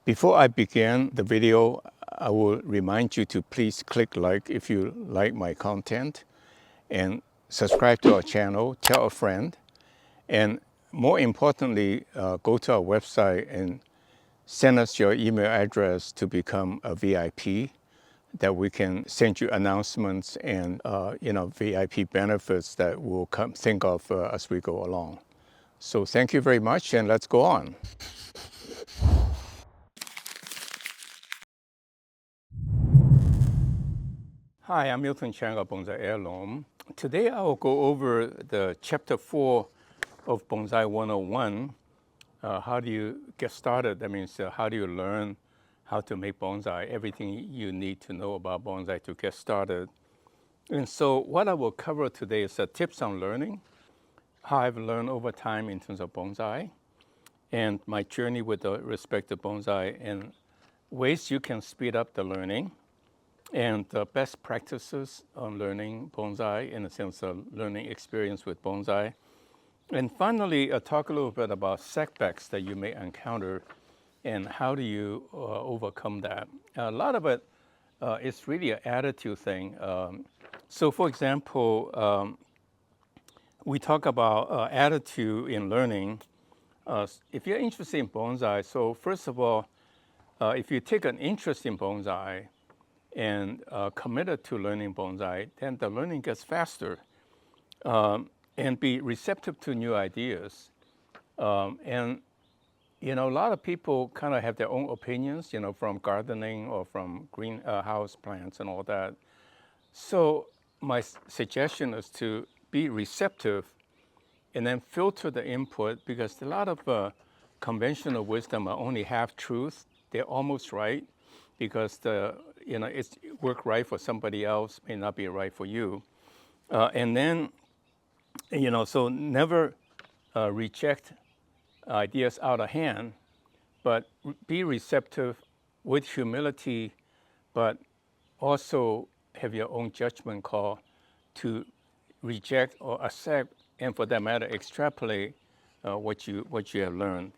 Before I begin the video, I will remind you to please click like if you like my content, and subscribe to our channel, tell a friend, and more importantly, go to our website and send us your email address to become a VIP, that we can send you announcements and VIP benefits that we'll think of as we go along. So thank you very much, and let's go on. Hi, I'm Miltonchang of Bonsaiheirloom. Today I will go over the chapter 4 of Bonsai 101. How do you get started? That means how do you learn how to make bonsai, everything you need to know about bonsai to get started. And so what I will cover today is tips on learning, how I've learned over time in terms of bonsai, and my journey with respect to bonsai, and ways you can speed up the learning, and best practices on learning bonsai in the sense of learning experience with bonsai. And finally, talk a little bit about setbacks that you may encounter and how do you overcome that. A lot of it is really an attitude thing. So for example, we talk about attitude in learning. If you're interested in bonsai, so first of all, if you take an interest in bonsai and committed to learning bonsai, then the learning gets faster. And be receptive to new ideas. And a lot of people kind of have their own opinions, from gardening or from greenhouse plants and all that. So my suggestion is to be receptive and then filter the input, because a lot of conventional wisdom are only half truth. They're almost right, because it's work right for somebody else may not be right for you. And then, so never reject ideas out of hand, but be receptive with humility, but also have your own judgment call to reject or accept, and for that matter, extrapolate what you have learned.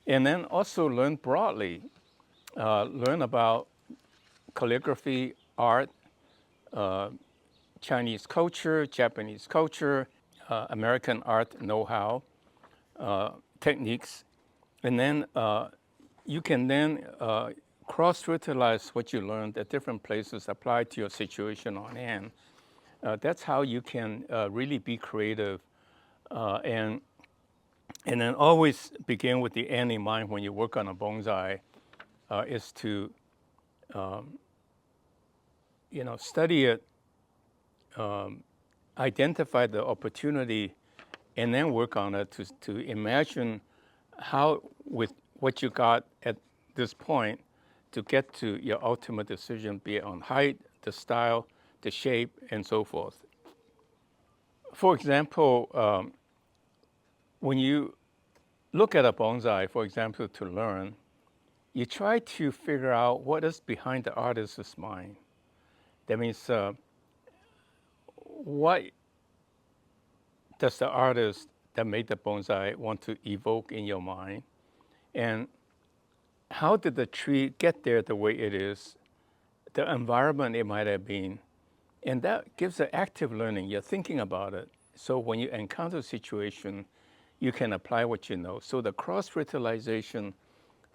And then also learn broadly. Learn about calligraphy, art, Chinese culture, Japanese culture, American art know-how, techniques, and then you can then cross-fertilize what you learned at different places, apply to your situation on hand. That's how you can really be creative, and then always begin with the end in mind when you work on a bonsai, is to study it, identify the opportunity, and then work on it to imagine how, with what you got at this point, to get to your ultimate decision, be it on height, the style, the shape, and so forth. For example, when you look at a bonsai, for example, to learn, you try to figure out what is behind the artist's mind. That means, what does the artist that made the bonsai want to evoke in your mind? And how did the tree get there the way it is, the environment it might have been? And that gives an active learning. You're thinking about it. So when you encounter a situation, you can apply what you know. So the cross-fertilization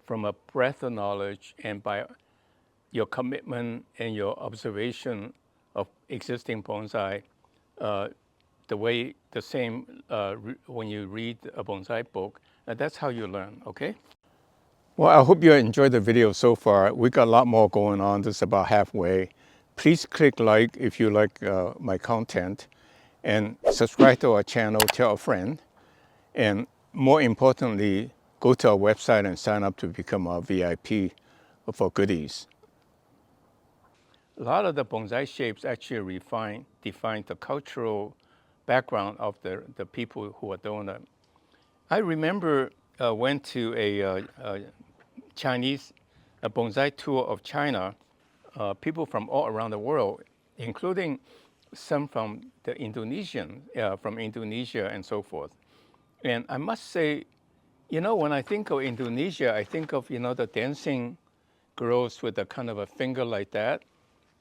from a breadth of knowledge, and by your commitment and your observation of existing bonsai, the same when you read a bonsai book, that's how you learn, okay? Well, I hope you enjoyed the video so far. We got a lot more going on. This is about halfway. Please click like if you like my content, and subscribe to our channel, tell a friend, and more importantly, go to our website and sign up to become a VIP for goodies. A lot of the bonsai shapes actually define the cultural background of the people who are doing it. I remember went to a Chinese bonsai tour of China, people from all around the world, including some from Indonesia and so forth. And I must say, You know, when I think of Indonesia, I think of, the dancing girls with a kind of a finger like that.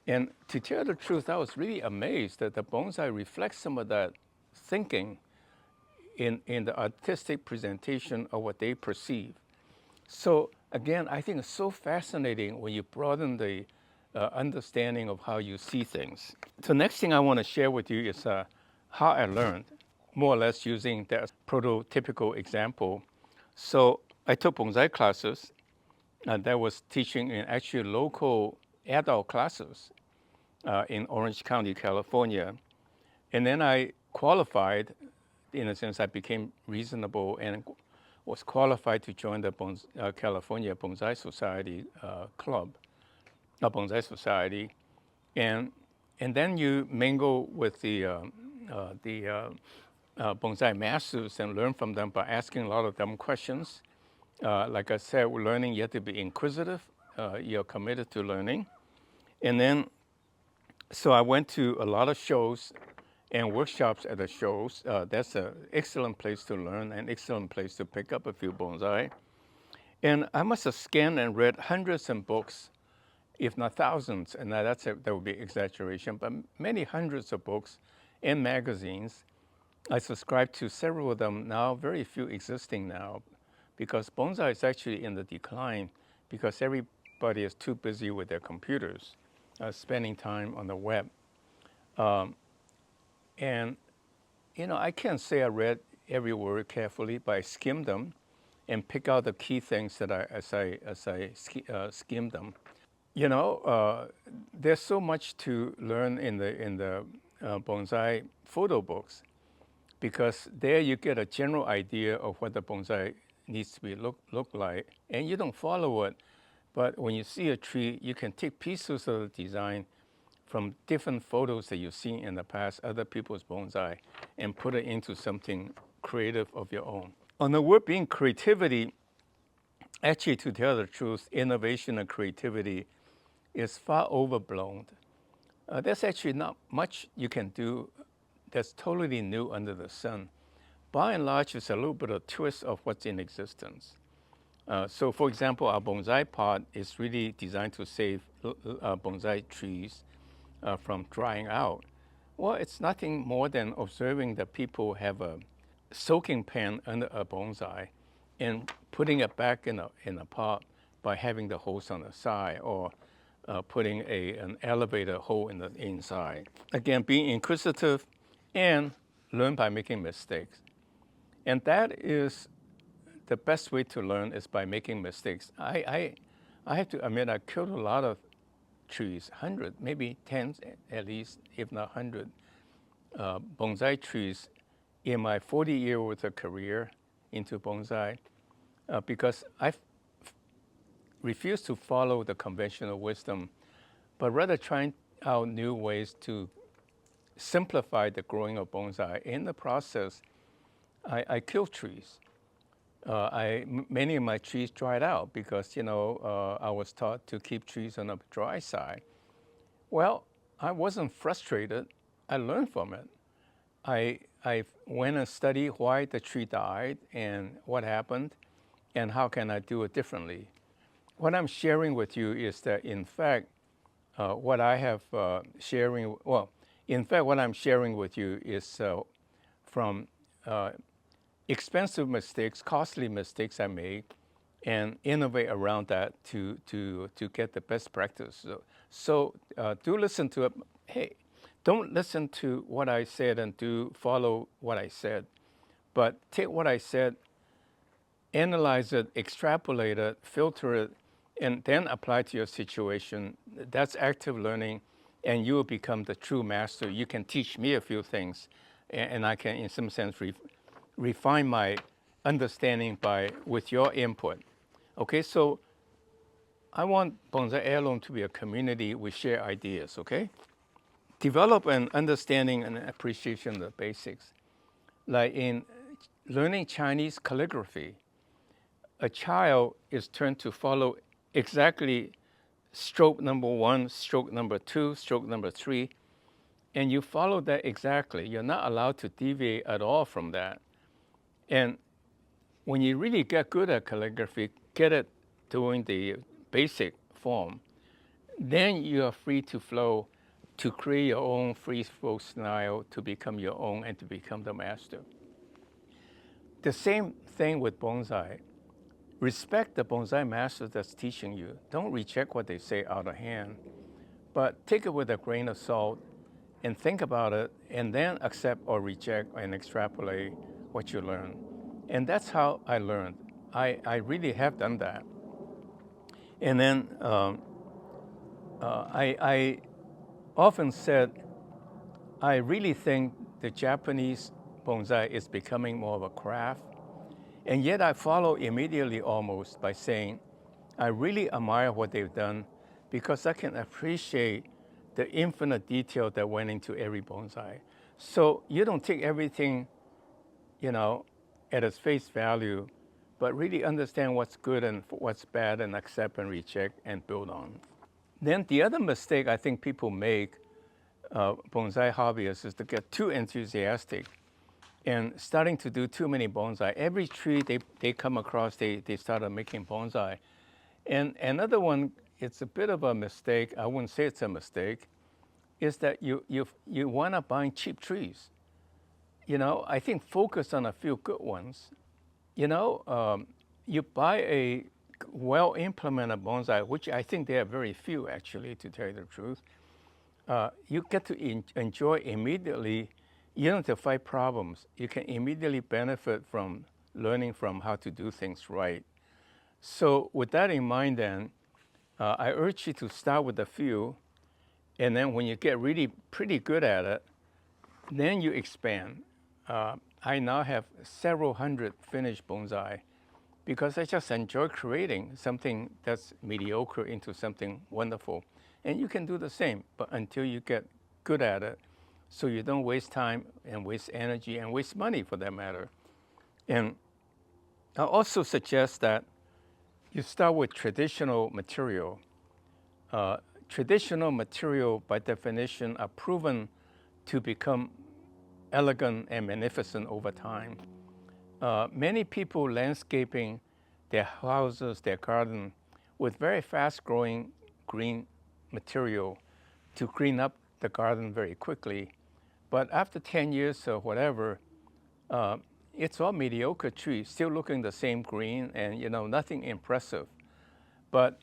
And to tell the truth, I was really amazed that the bonsai reflects some of that thinking in the artistic presentation of what they perceive. So again, I think it's so fascinating when you broaden the understanding of how you see things. So next thing I want to share with you is how I learned, more or less using that prototypical example. So I took bonsai classes, and that was teaching in actually local adult classes in Orange County, California. And then I qualified, in a sense, I became reasonable and was qualified to join the California Bonsai Society club, a Bonsai Society. And, and then you mingle with the bonsai masters and learn from them by asking a lot of them questions. Like I said, we're learning, you have to be inquisitive. You're committed to learning. And then, so I went to a lot of shows and workshops at the shows. That's an excellent place to learn, an excellent place to pick up a few bonsai. And I must have scanned and read hundreds of books, if not thousands, and that would be exaggeration, but many hundreds of books and magazines. I subscribe to several of them now, very few existing now, because bonsai is actually in the decline because everybody is too busy with their computers, spending time on the web. And, I can't say I read every word carefully, but I skimmed them and pick out the key things that as I skimmed them. There's so much to learn in the bonsai photo books, because there you get a general idea of what the bonsai needs to be look like, and you don't follow it. But when you see a tree, you can take pieces of the design from different photos that you've seen in the past, other people's bonsai, and put it into something creative of your own. On the word being creativity, actually, to tell the truth, innovation and creativity is far overblown. There's actually not much you can do that's totally new under the sun. By and large, it's a little bit of twist of what's in existence. So for example, our bonsai pot is really designed to save bonsai trees from drying out. Well, it's nothing more than observing that people have a soaking pan under a bonsai and putting it back in a pot by having the hose on the side, or putting an elevator hole in the inside. Again, being inquisitive and learn by making mistakes. And that is the best way to learn, is by making mistakes. I have to admit, I killed a lot of trees, 100, maybe 10 at least, if not 100 bonsai trees in my 40-year worth of career into bonsai, because I refuse to follow the conventional wisdom, but rather trying out new ways to simplify the growing of bonsai. In the process, I kill trees. Many of my trees dried out because, I was taught to keep trees on the dry side. Well, I wasn't frustrated. I learned from it. I went and studied why the tree died and what happened and how can I do it differently. What I'm sharing with you is that, in fact, what I'm sharing with you is from expensive mistakes, costly mistakes I made, and innovate around that to get the best practice. So do listen to it. Hey, don't listen to what I said and do follow what I said, but take what I said, analyze it, extrapolate it, filter it, and then apply to your situation. That's active learning, and you will become the true master. You can teach me a few things, and I can, in some sense, refine my understanding with your input. Okay, so I want Bonsai Heirloom to be a community. We share ideas, okay? Develop an understanding and appreciation of the basics. Like in learning Chinese calligraphy, a child is trained to follow exactly stroke number 1, stroke number 2, stroke number 3, and you follow that exactly. You're not allowed to deviate at all from that. And when you really get good at calligraphy, get it doing the basic form, then you are free to flow to create your own free flow style, to become your own and to become the master. The same thing with bonsai. Respect the bonsai master that's teaching you. Don't reject what they say out of hand, but take it with a grain of salt and think about it, and then accept or reject and extrapolate what you learn. And that's how I learned. I really have done that. And then I often said, I really think the Japanese bonsai is becoming more of a craft. And yet I follow immediately almost by saying, I really admire what they've done because I can appreciate the infinite detail that went into every bonsai. So you don't take everything, at its face value, but really understand what's good and what's bad and accept and reject and build on. Then the other mistake I think people make, bonsai hobbyists, is to get too enthusiastic and starting to do too many bonsai. Every tree they come across, they started making bonsai. And another one, it's a bit of a mistake, I wouldn't say it's a mistake, is that you wind up buying cheap trees. I think focus on a few good ones. You buy a well-implemented bonsai, which I think there are very few actually, to tell you the truth. You get to enjoy immediately. You don't have to fight problems. You can immediately benefit from learning from how to do things right. So with that in mind then, I urge you to start with a few, and then when you get really pretty good at it, then you expand. I now have several hundred finished bonsai because I just enjoy creating something that's mediocre into something wonderful. And you can do the same, but until you get good at it, so you don't waste time and waste energy and waste money for that matter. And I also suggest that you start with traditional material. Traditional material, by definition, are proven to become elegant and magnificent over time. Many people landscaping their houses, their garden, with very fast-growing green material to clean up the garden very quickly. But after 10 years or whatever, it's all mediocre trees, still looking the same green and nothing impressive. But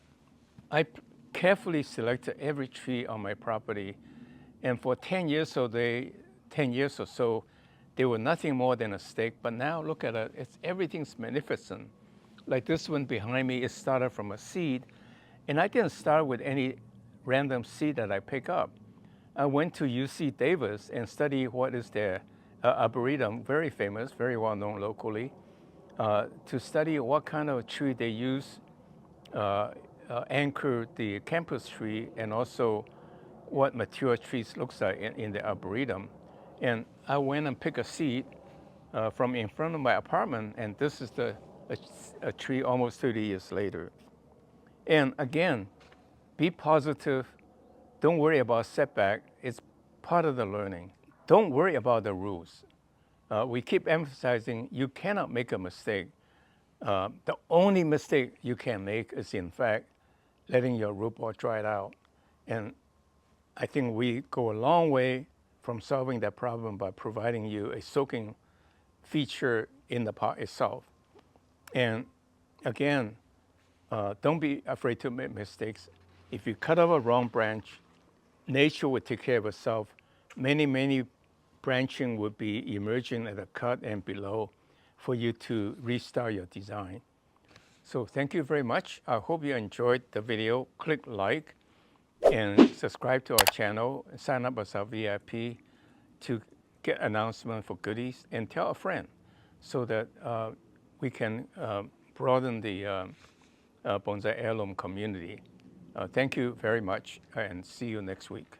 I carefully selected every tree on my property, and for 10 years or so, they were nothing more than a stake. But now look at it, everything's magnificent. Like this one behind me, it started from a seed, and I didn't start with any random seed that I pick up. I went to UC Davis and studied what is their arboretum, very famous, very well known locally, to study what kind of tree they use, anchor the campus tree, and also what mature trees looks like in the arboretum. And I went and picked a seed from in front of my apartment, and this is a tree almost 30 years later. And again, be positive. Don't worry about setback. It's part of the learning. Don't worry about the rules. We keep emphasizing you cannot make a mistake. The only mistake you can make is, in fact, letting your root ball dry out. And I think we go a long way from solving that problem by providing you a soaking feature in the pot itself. And again, don't be afraid to make mistakes. If you cut off a wrong branch, nature will take care of itself. Many branching will be emerging at the cut and below for you to restart your design. So thank you very much. I hope you enjoyed the video. Click like and subscribe to our channel. Sign up as our VIP to get announcements for goodies, and tell a friend so that we can broaden the bonsai heirloom community. Thank you very much, and see you next week.